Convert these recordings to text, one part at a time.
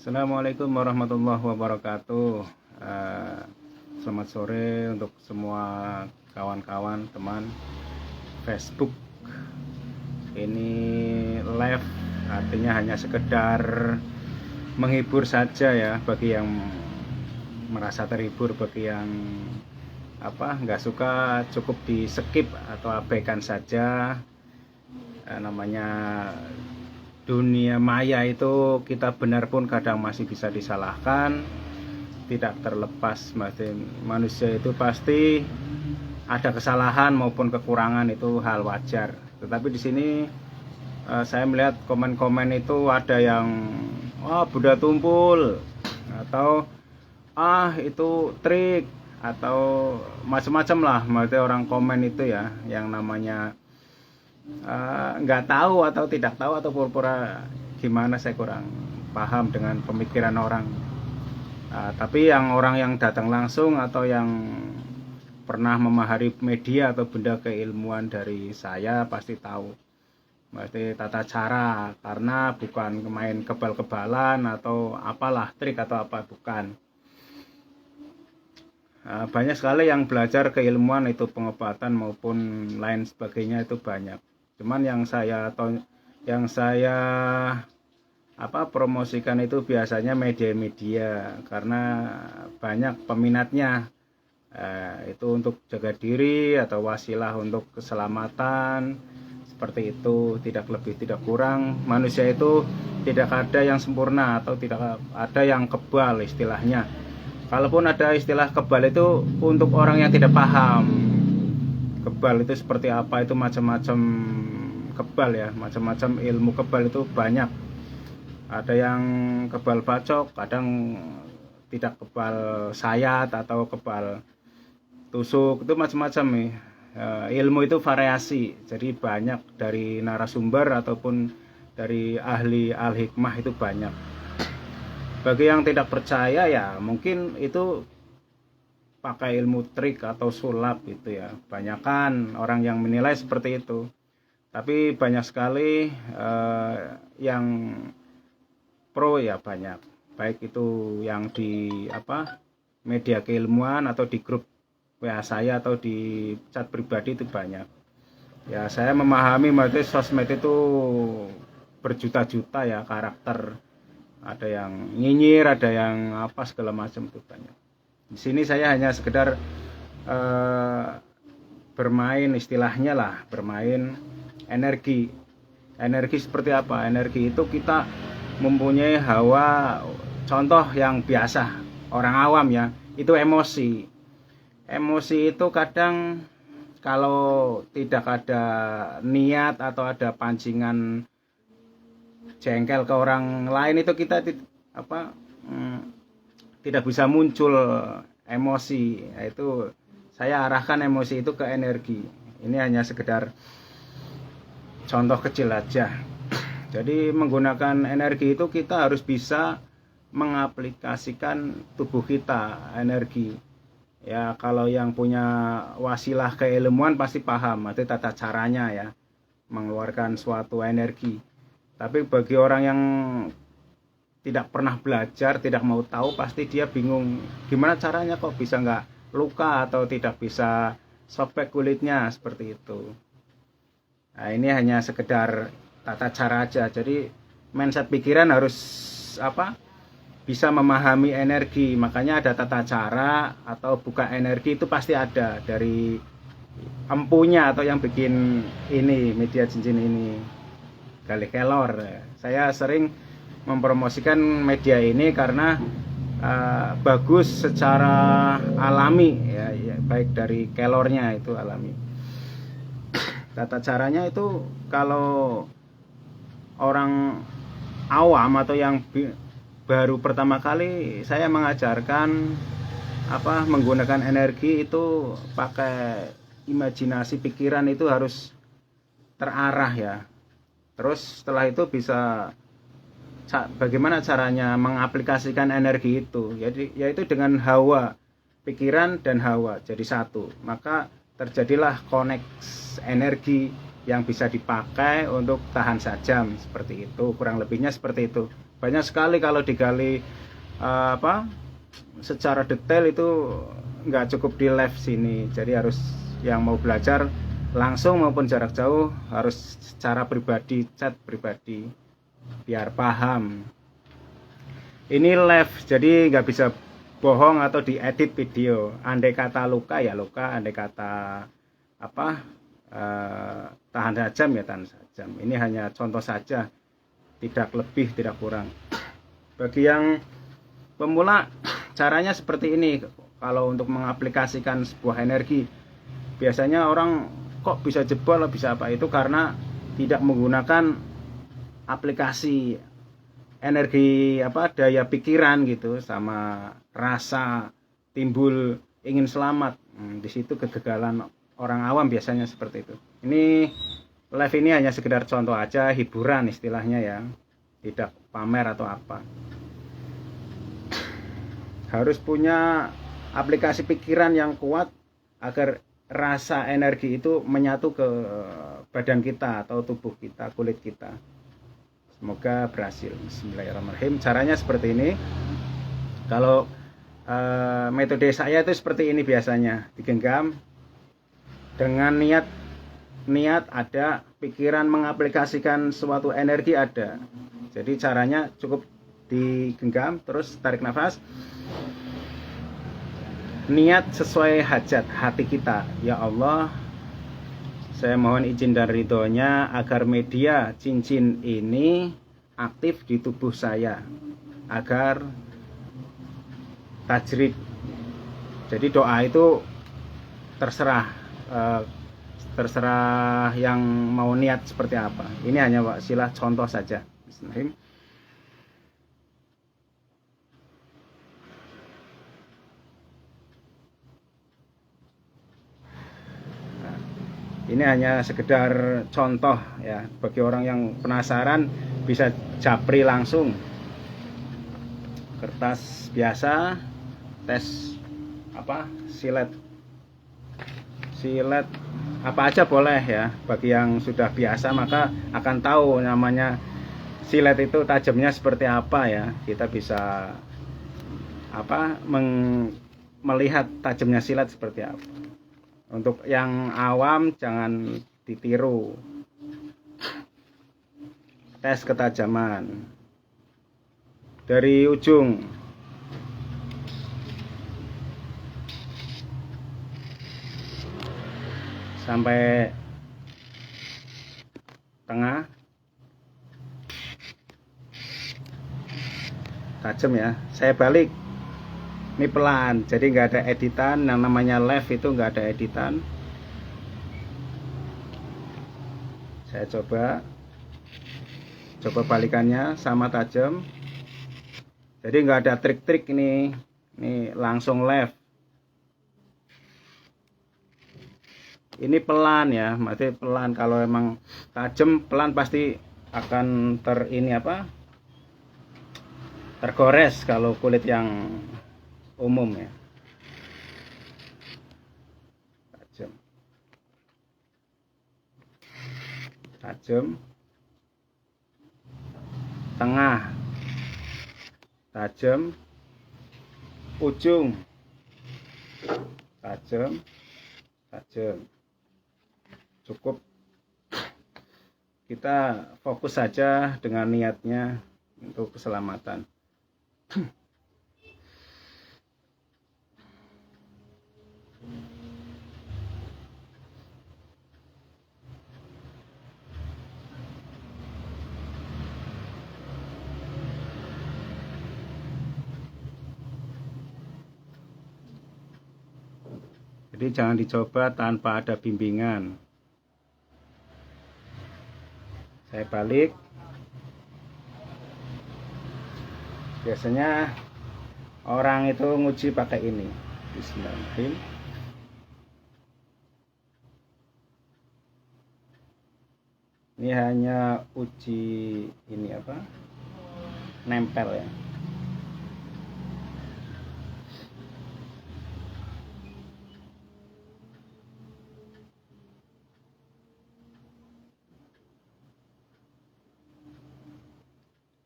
Assalamualaikum warahmatullahi wabarakatuh. Selamat sore untuk semua kawan-kawan teman Facebook. Ini live artinya hanya sekedar menghibur saja ya, bagi yang merasa terhibur, bagi yang nggak suka cukup di skip atau abaikan saja. Namanya dunia maya itu kita benar pun kadang masih bisa disalahkan, tidak terlepas manusia itu pasti ada kesalahan maupun kekurangan, itu hal wajar. Tetapi di sini saya melihat komen-komen itu ada yang Buddha tumpul, atau itu trik, atau macam-macam lah. Maksudnya orang komen itu ya, yang namanya nggak tahu atau tidak tahu atau pura-pura gimana, saya kurang paham dengan pemikiran orang. Tapi yang orang yang datang langsung atau yang pernah memahami media atau benda keilmuan dari saya pasti tahu pasti tata cara, karena bukan main kebal-kebalan atau apalah trik atau apa, bukan. Banyak sekali yang belajar keilmuan itu, pengobatan maupun lain sebagainya, itu banyak. Cuman yang saya promosikan itu biasanya media-media, karena banyak peminatnya. Itu untuk jaga diri atau wasilah untuk keselamatan, seperti itu, tidak lebih tidak kurang. Manusia itu tidak ada yang sempurna atau tidak ada yang kebal istilahnya. Kalaupun ada istilah kebal itu untuk orang yang tidak paham. Kebal itu seperti apa, itu macam-macam kebal ya, macam-macam ilmu kebal itu banyak. Ada yang kebal bacok, kadang tidak kebal sayat atau kebal tusuk, itu macam-macam nih. Ilmu itu variasi, jadi banyak dari narasumber ataupun dari ahli al-hikmah itu banyak. Bagi yang tidak percaya ya mungkin itu pakai ilmu trik atau sulap itu ya, banyakan orang yang menilai seperti itu. Tapi banyak sekali yang pro ya, banyak, baik itu yang di media keilmuan atau di grup WA saya atau di chat pribadi, itu banyak ya. Saya memahami maksudnya sosmed itu berjuta-juta ya karakter, ada yang nyinyir, ada yang segala macam, itu banyak. Di sini saya hanya sekedar bermain, istilahnya lah, bermain energi. Energi seperti apa? Energi itu kita mempunyai hawa. Contoh yang biasa orang awam ya, itu emosi. Emosi itu kadang kalau tidak ada niat atau ada pancingan jengkel ke orang lain, itu kita tidak bisa muncul emosi. Itu saya arahkan emosi itu ke energi. Ini hanya sekedar contoh kecil aja. Jadi menggunakan energi itu kita harus bisa mengaplikasikan tubuh kita, energi ya. Kalau yang punya wasilah keilmuan pasti paham, itu tata caranya ya, mengeluarkan suatu energi. Tapi bagi orang yang tidak pernah belajar, tidak mau tahu, pasti dia bingung gimana caranya kok bisa nggak luka atau tidak bisa sobek kulitnya, seperti itu. Nah, ini hanya sekedar tata cara aja. Jadi mindset pikiran harus bisa memahami energi. Makanya ada tata cara atau buka energi, itu pasti ada dari empunya atau yang bikin ini media cincin ini, Galih Kelor. Saya sering mempromosikan media ini karena bagus secara alami ya, baik dari kelornya itu alami. Tata caranya itu kalau orang awam atau yang baru pertama kali, saya mengajarkan menggunakan energi itu pakai imajinasi, pikiran itu harus terarah ya. Terus setelah itu bisa bagaimana caranya mengaplikasikan energi itu, yaitu dengan hawa, pikiran dan hawa jadi satu. Maka terjadilah koneksi energi yang bisa dipakai untuk tahan sajam, seperti itu, kurang lebihnya seperti itu. Banyak sekali kalau digali secara detail itu nggak cukup di live sini. Jadi harus yang mau belajar langsung maupun jarak jauh harus secara pribadi, chat pribadi biar paham. Ini live, jadi nggak bisa bohong atau diedit video. Andai kata luka ya luka, andai kata tahan sajam ya tahan sajam. Ini hanya contoh saja, tidak lebih tidak kurang. Bagi yang pemula caranya seperti ini. Kalau untuk mengaplikasikan sebuah energi, biasanya orang kok bisa jebol bisa apa, itu karena tidak menggunakan aplikasi energi daya pikiran gitu, sama rasa timbul ingin selamat. Di situ kegagalan orang awam biasanya seperti itu. Ini live ini hanya sekedar contoh aja, hiburan istilahnya ya, tidak pamer atau apa. Harus punya aplikasi pikiran yang kuat agar rasa energi itu menyatu ke badan kita atau tubuh kita, kulit kita. Semoga berhasil. Bismillahirrahmanirrahim. Caranya seperti ini. Kalau metode saya itu seperti ini biasanya, digenggam dengan niat ada, pikiran mengaplikasikan suatu energi ada. Jadi caranya cukup digenggam, terus tarik nafas, niat sesuai hajat hati kita. Ya Allah, saya mohon izin dan ridhonya agar media cincin ini aktif di tubuh saya, agar tajrid. Jadi doa itu terserah yang mau niat seperti apa. Ini hanya wasilah contoh saja. Bismillahirrahmanirrahim. Ini hanya sekedar contoh ya, bagi orang yang penasaran bisa japri langsung. Kertas biasa, tes silet apa aja boleh ya. Bagi yang sudah biasa maka akan tahu namanya silet itu tajamnya seperti apa ya. Kita bisa melihat tajamnya silet seperti apa. Untuk yang awam jangan ditiru. Tes ketajaman dari ujung sampai tengah tajam ya. Saya balik. Ini pelan, jadi nggak ada editan. Yang namanya live itu nggak ada editan. Saya coba balikannya sama tajam. Jadi nggak ada trik-trik ini langsung live. Ini pelan ya, masih pelan. Kalau emang tajam pelan pasti akan tergores kalau kulit yang umum ya. Tajam, tengah, tajam, ujung, tajam. Cukup kita fokus saja dengan niatnya untuk keselamatan. Jadi jangan dicoba tanpa ada bimbingan. Saya balik. Biasanya orang itu nguji pakai ini. Bismillahirrahmanirrahim. Ini hanya uji nempel ya.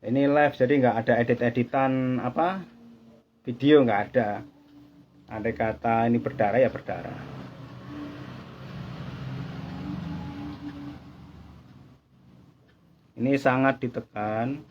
Ini live, jadi nggak ada edit-editan apa video, nggak ada. Andai kata ini berdarah ya berdarah. Ini sangat ditekan.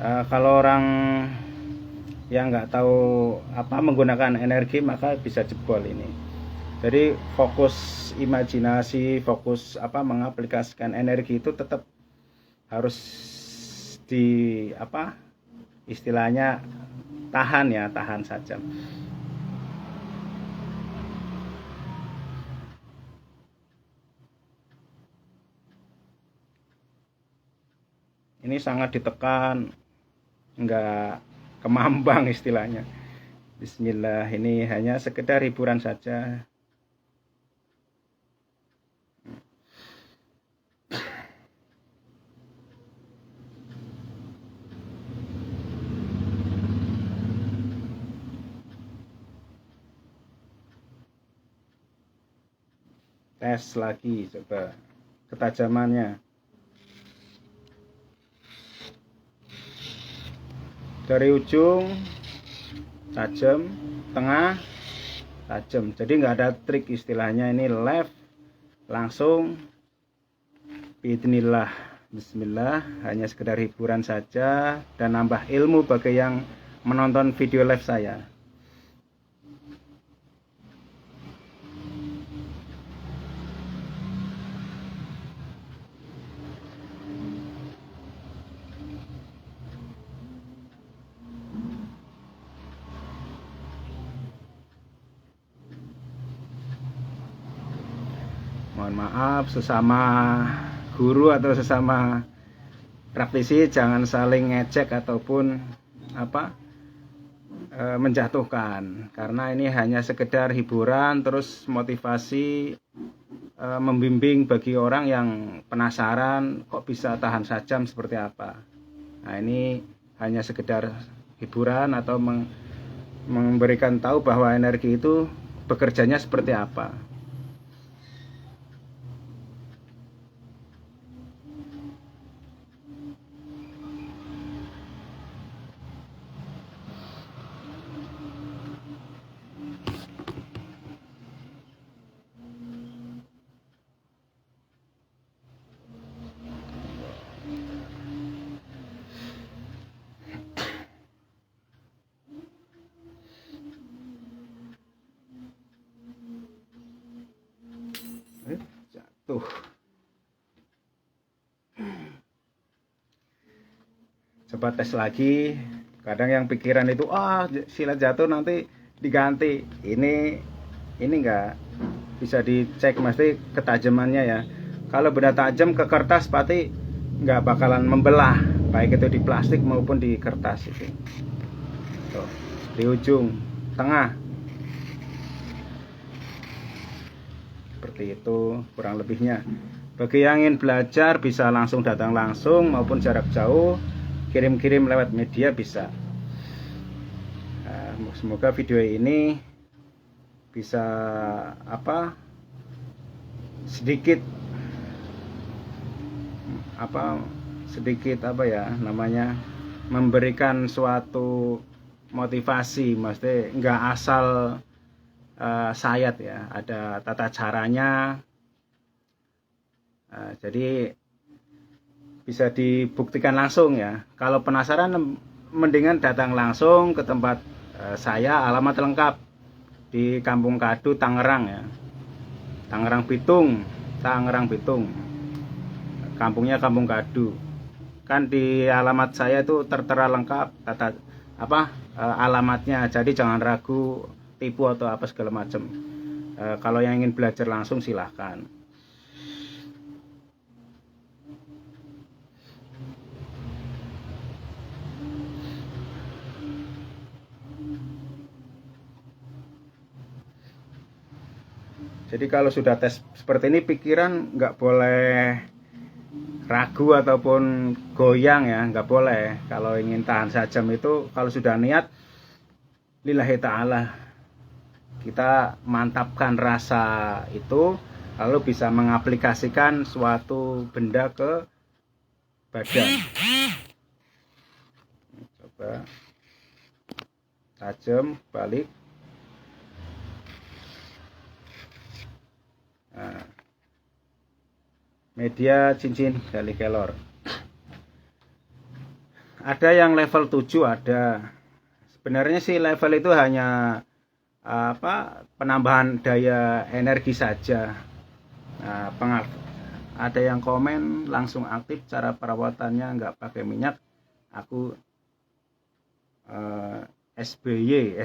Kalau orang yang nggak tahu apa menggunakan energi maka bisa jebol ini. Jadi fokus imajinasi, fokus apa mengaplikasikan energi itu tetap harus di apa istilahnya tahan ya, tahan saja. Ini sangat ditekan, nggak kemambang istilahnya. Bismillah, ini hanya sekedar hiburan saja. Tes lagi, coba ketajamannya. Dari ujung tajam, tengah tajam. Jadi nggak ada trik istilahnya, ini live langsung. Bismillah, Bismillah, hanya sekedar hiburan saja dan nambah ilmu bagi yang menonton video live saya. Mohon maaf sesama guru atau sesama praktisi, jangan saling ngecek ataupun apa menjatuhkan, karena ini hanya sekedar hiburan terus motivasi, membimbing bagi orang yang penasaran kok bisa tahan sajam seperti apa. Nah, ini hanya sekedar hiburan atau memberikan tahu bahwa energi itu bekerjanya seperti apa. Jatuh. Coba tes lagi. Kadang yang pikiran itu silat jatuh nanti diganti. Ini enggak bisa dicek mesti ketajamannya ya. Kalau benda tajam ke kertas pasti nggak bakalan membelah, baik itu di plastik maupun di kertas itu. Tuh, di ujung tengah seperti itu kurang lebihnya. Bagi yang ingin belajar bisa langsung datang langsung maupun jarak jauh, kirim-kirim lewat media bisa. Nah, semoga video ini bisa sedikit memberikan suatu motivasi, maksudnya nggak asal sayat ya, ada tata caranya. Jadi bisa dibuktikan langsung ya. Kalau penasaran mendingan datang langsung ke tempat saya. Alamat lengkap di Kampung Kadu, Tangerang ya, Tangerang Bitung. Kampungnya Kampung Kadu. Kan di alamat saya itu tertera lengkap alamatnya. Jadi jangan ragu tipu atau apa segala macam. Kalau yang ingin belajar langsung silahkan. Jadi kalau sudah tes seperti ini, pikiran nggak boleh ragu ataupun goyang ya, nggak boleh. Kalau ingin tahan sajam itu, kalau sudah niat lillahi ta'ala, kita mantapkan rasa itu, lalu bisa mengaplikasikan suatu benda ke badan. Coba tajam balik. Nah, media cincin gali kelor. Ada yang level 7 ada. Sebenarnya sih level itu hanya penambahan daya energi saja. Nah, ada yang komen langsung aktif, cara perawatannya nggak pakai minyak. Aku SBY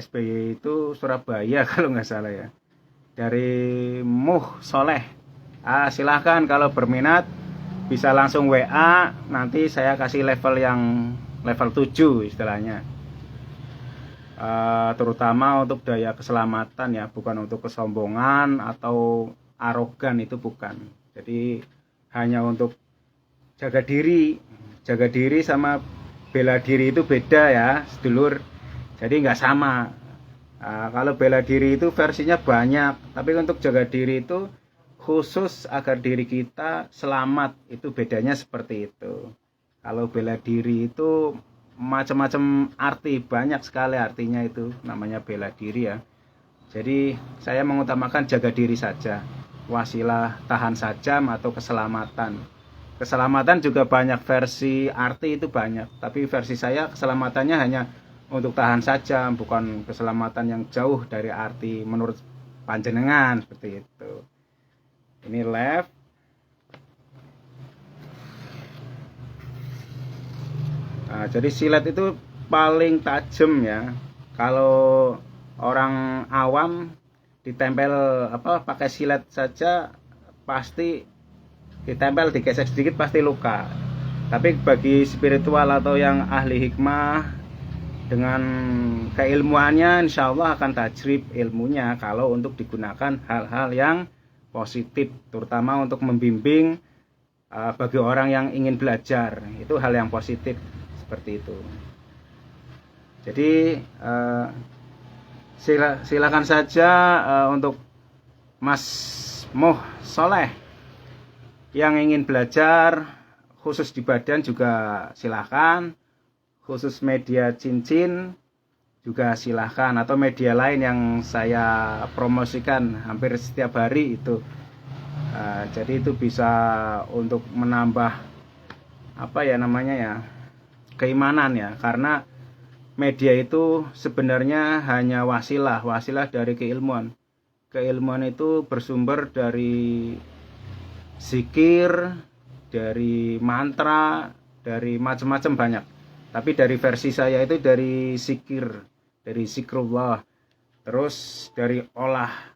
itu Surabaya kalau nggak salah ya, dari Muh Soleh. Silahkan kalau berminat bisa langsung WA, nanti saya kasih level yang level 7 istilahnya. Terutama untuk daya keselamatan ya, bukan untuk kesombongan atau arogan, itu bukan. Jadi hanya untuk jaga diri sama bela diri itu beda ya sedulur, jadi nggak sama. Kalau bela diri itu versinya banyak, tapi untuk jaga diri itu khusus agar diri kita selamat, itu bedanya seperti itu. Kalau bela diri itu macam-macam arti, banyak sekali artinya, itu namanya bela diri ya. Jadi saya mengutamakan jaga diri saja, wasilah tahan sajam atau keselamatan. Keselamatan juga banyak versi arti, itu banyak, tapi versi saya keselamatannya hanya untuk tahan saja, bukan keselamatan yang jauh dari arti menurut panjenengan, seperti itu. Ini left. Nah, jadi silet itu paling tajam ya. Kalau orang awam ditempel pakai silet saja pasti ditempel, digesek sedikit pasti luka. Tapi bagi spiritual atau yang ahli hikmah dengan keilmuannya, insya Allah akan tajrib ilmunya kalau untuk digunakan hal-hal yang positif, terutama untuk membimbing bagi orang yang ingin belajar, itu hal yang positif seperti itu. Jadi silakan saja untuk Mas Muh Soleh yang ingin belajar khusus di badan juga silakan, khusus media cincin juga silahkan, atau media lain yang saya promosikan hampir setiap hari itu. Jadi itu bisa untuk menambah keimanan ya, karena media itu sebenarnya hanya wasilah dari keilmuan. Keilmuan itu bersumber dari zikir, dari mantra, dari macam-macam banyak. Tapi dari versi saya itu dari zikir, dari zikrullah, terus dari olah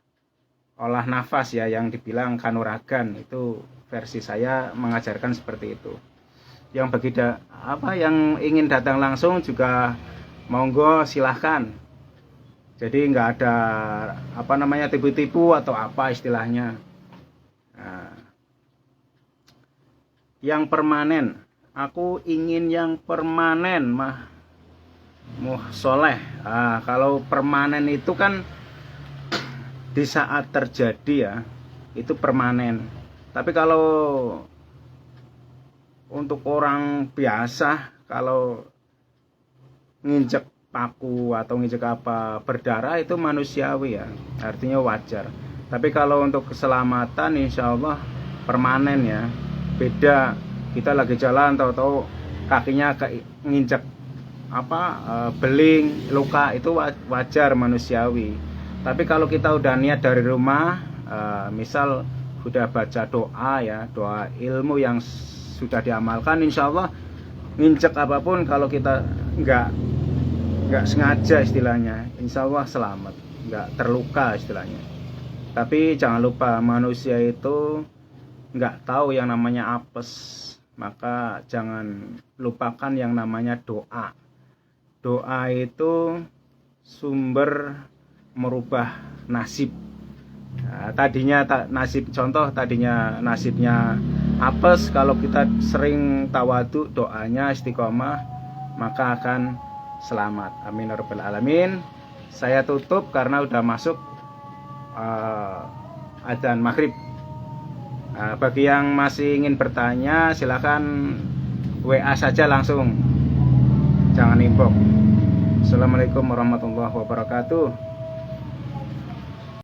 nafas ya, yang dibilang kanuragan, itu versi saya mengajarkan seperti itu. Yang yang ingin datang langsung juga monggo silahkan. Jadi nggak ada tipu-tipu atau apa istilahnya. Nah, yang permanen, aku ingin yang permanen Muh Soleh. Kalau permanen itu kan di saat terjadi ya, itu permanen. Tapi kalau untuk orang biasa, kalau nginjek paku atau nginjek berdarah, itu manusiawi ya, artinya wajar. Tapi kalau untuk keselamatan insya Allah permanen ya. Beda kita lagi jalan tahu-tahu kakinya nginjek beling, luka, itu wajar, manusiawi. Tapi kalau kita udah niat dari rumah, misal udah baca doa ya, doa ilmu yang sudah diamalkan, insya Allah nginjek apapun, kalau kita nggak sengaja istilahnya, insya Allah selamat, nggak terluka istilahnya. Tapi jangan lupa, manusia itu nggak tahu yang namanya apes, maka jangan lupakan yang namanya doa. Doa itu sumber merubah nasib. Tadinya nasibnya apes, kalau kita sering tawadu, doanya istiqomah, maka akan selamat. Amin ya rabbal alamin. Saya tutup karena udah masuk adzan maghrib. Bagi yang masih ingin bertanya, silakan WA saja langsung, jangan inbox. Assalamualaikum warahmatullahi wabarakatuh.